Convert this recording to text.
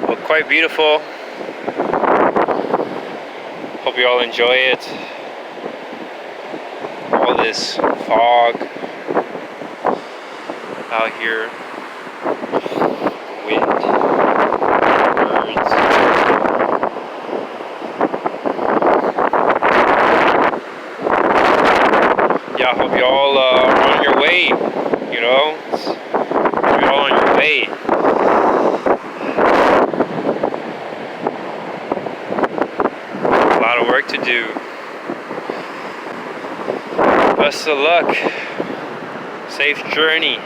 but quite beautiful. Hope you all enjoy it. All this fog out here, wind, birds. Yeah, I hope you all are on your way. You know, hope you're all on your way. A lot of work to do. Best of luck. Safe journey.